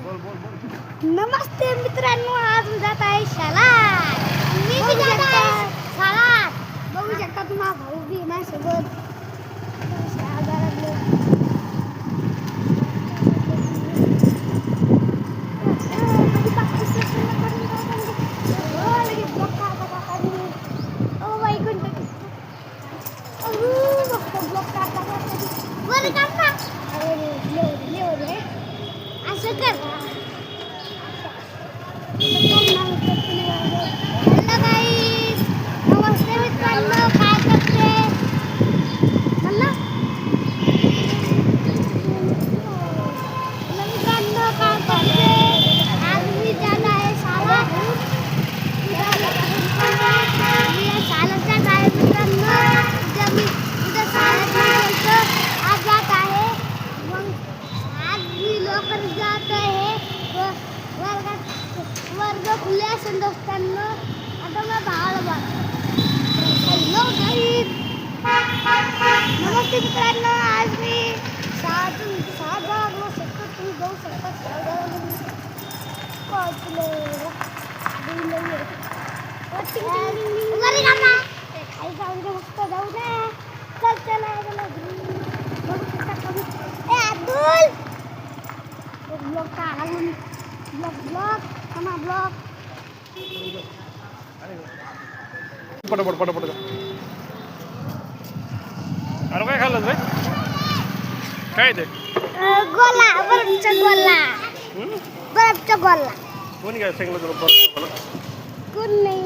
नमस्ते मित्रांनो, आज जात आहे शाळेत. मी बी जात आहे शाळेत. बघू शकता तुम्हा भाऊ बी माझ्यासोबत असं कर. नमस्ते मित्रांनो, काय करते म्हणलं मित्रांनो, काय करते. आज मी जात आहे शाळेत. शाळेत जात आहे मित्रांनो. उद्या शाळेत आज जात आहे. मग आज मी लवकर जात आहे. वर्ग खुले असेल दोस्तांना. आता मला भावाला बघ. हॅलो गाईज, नमस्ते मित्रांनो. आज मी शाळेतून शकतो. तुम्ही जाऊ शकता खाली जाऊन मस्त जाऊ दे. चल चला बघू शकता. अब्दुल ब्लॉग काढा. ब्लॉग पटापट अरे काय खाल्लं भाई? काय ते गोला, बर्फचा गोला. बर्फचा गोला कोणी काय सांगितलं तुला? कोण नाही.